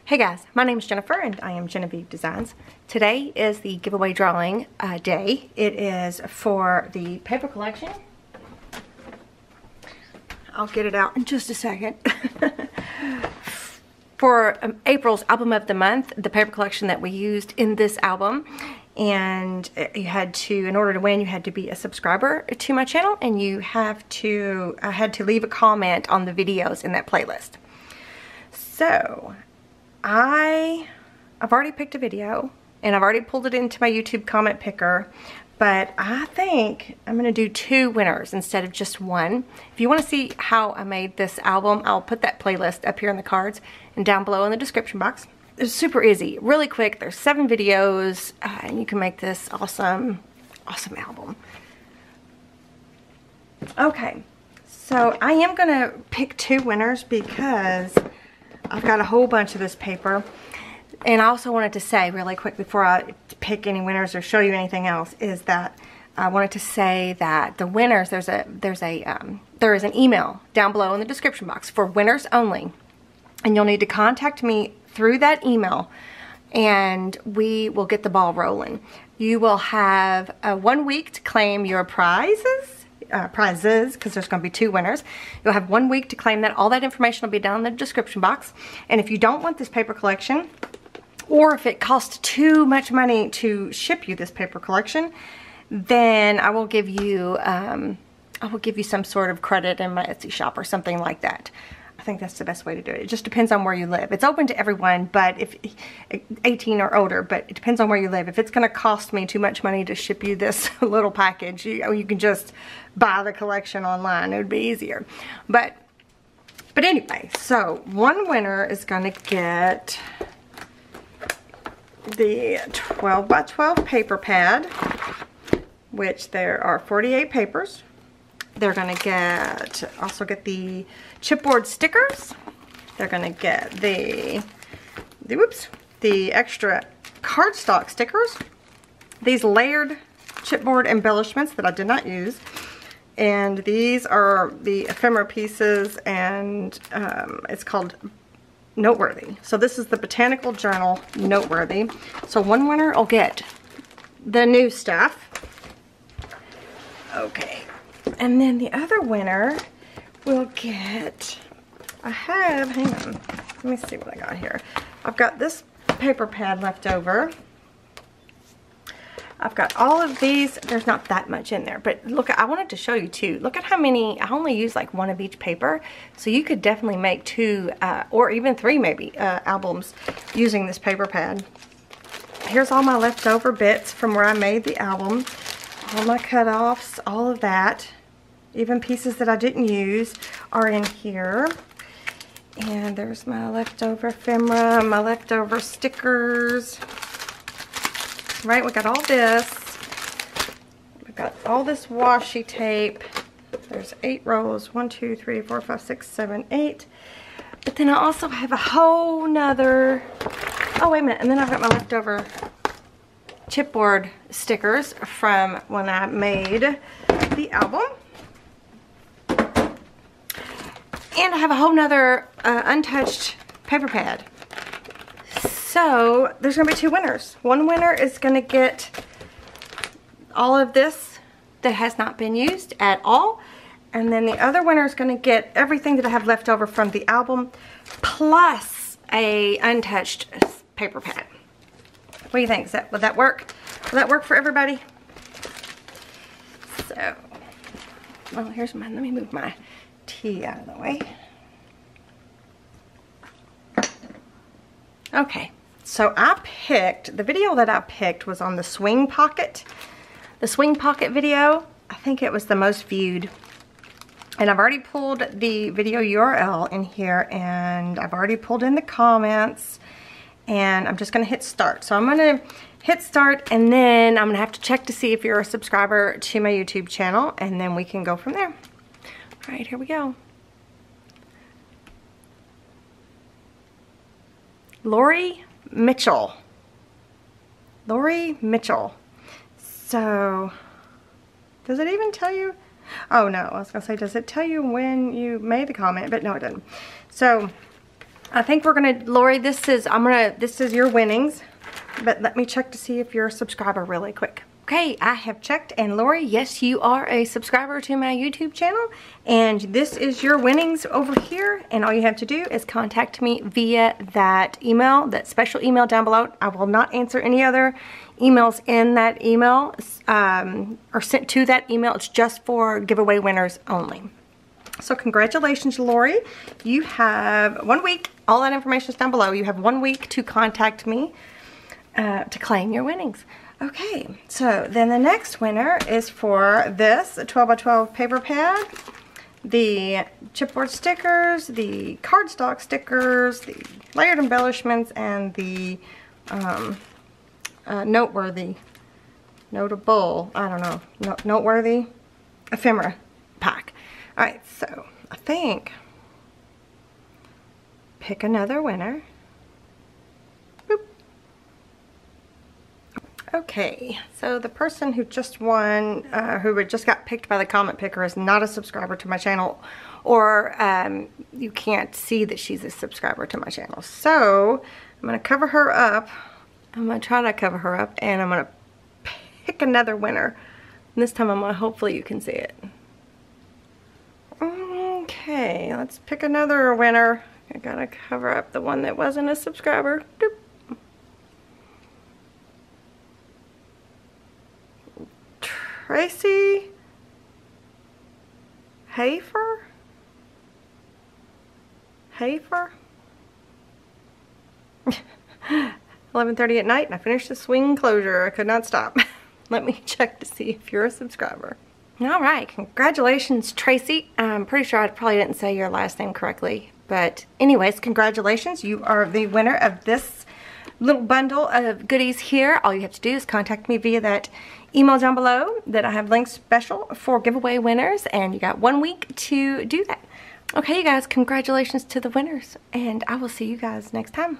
Hey guys, my name is Jennifer and I am Genevieve Designs. Today is the giveaway drawing day. It is for the paper collection. I'll get it out in just a second. For April's album of the month, the paper collection that we used in this album. And you had to, in order to win, you had to be a subscriber to my channel, and you have to, I had to leave a comment on the videos in that playlist. So I've already picked a video and I've already pulled it into my YouTube comment picker, but I think I'm gonna do 2 winners instead of just 1. If you want to see how I made this album, I'll put that playlist up here in the cards and down below in the description box. It's super easy, really quick. There's 7 videos and you can make this awesome album. Okay, so I am gonna pick 2 winners because I've got a whole bunch of this paper. And I also wanted to say really quick before I pick any winners or show you anything else is that I wanted to say that the winners, there is an email down below in the description box for winners only. And you'll need to contact me through that email and we will get the ball rolling. You will have 1 week to claim your prizes, because there's going to be 2 winners. You'll have 1 week to claim that. All that information will be down in the description box. And if you don't want this paper collection, or if it costs too much money to ship you this paper collection, then I will give you some sort of credit in my Etsy shop or something like that. I think that's the best way to do it. It just depends on where you live. It's open to everyone, but if 18 or older, but it depends on where you live. If it's going to cost me too much money to ship you this little package, you can just buy the collection online. It would be easier. But anyway, so 1 winner is going to get the 12 by 12 paper pad, which there are 48 papers. They're going to also get the chipboard stickers. They're going to get the extra cardstock stickers. These layered chipboard embellishments that I did not use. And these are the ephemera pieces, and it's called Noteworthy. So this is the Botanical Journal Noteworthy. So 1 winner will get the new stuff. Okay. And then the other winner will get, hang on, let me see what I got here. I've got this paper pad left over. I've got all of these. There's not that much in there, but look, I wanted to show you too. Look at how many, I only use like 1 of each paper. So you could definitely make 2 or even 3 maybe albums using this paper pad. Here's all my leftover bits from where I made the album. All my cutoffs, all of that. Even pieces that I didn't use are in here. And there's my leftover ephemera, my leftover stickers. Right, we got all this. We got all this washi tape. There's 8 rows. 1, 2, 3, 4, 5, 6, 7, 8. But then I also have a whole nother, oh wait a minute, and then I've got my leftover chipboard stickers from when I made the album. And I have a whole nother untouched paper pad. So there's going to be 2 winners. 1 winner is going to get all of this that has not been used at all. And then the other winner is going to get everything that I have left over from the album plus a untouched paper pad. What do you think? Would that work? Will that work for everybody? So, well, here's mine. Let me move my tea out of the way. Okay, so the video that I picked was on the swing pocket. The swing pocket video, I think it was the most viewed. And I've already pulled the video URL in here, and I've already pulled in the comments, and I'm just going to hit start. So I'm going to hit start, and then I'm going to have to check to see if you're a subscriber to my YouTube channel, and then we can go from there. All right, here we go. Lori Mitchell. Lori Mitchell. So, does it even tell you? Oh no, I was going to say, does it tell you when you made the comment? But no, it didn't. So, I think we're gonna, Lori, this is your winnings, but let me check to see if you're a subscriber really quick. Okay, I have checked, and Lori, yes, you are a subscriber to my YouTube channel, and this is your winnings over here, and all you have to do is contact me via that email, that special email down below. I will not answer any other emails in that email, or sent to that email. It's just for giveaway winners only. So congratulations, Lori. You have 1 week. All that information is down below. You have 1 week to contact me to claim your winnings. Okay, so then the next winner is for this 12 by 12 paper pad, the chipboard stickers, the cardstock stickers, the layered embellishments, and the noteworthy, notable, I don't know, noteworthy ephemera pack. Alright, so I think, pick another winner. Boop. Okay, so the person who just won, who just got picked by the comment picker, is not a subscriber to my channel, or you can't see that she's a subscriber to my channel. So I'm going to cover her up. I'm going to try to cover her up, and I'm going to pick another winner. And this time I'm going to, hopefully you can see it. Okay, let's pick another winner. I gotta cover up the one that wasn't a subscriber. Doop. Tracy Hafer? 11:30 at night, and I finished the swing closure. I could not stop. Let me check to see if you're a subscriber. All right, congratulations, Tracy. I'm pretty sure I probably didn't say your last name correctly, but anyways, congratulations. You are the winner of this little bundle of goodies here. All you have to do is contact me via that email down below that I have linked special for giveaway winners, and you got 1 week to do that. Okay, you guys, congratulations to the winners, and I will see you guys next time.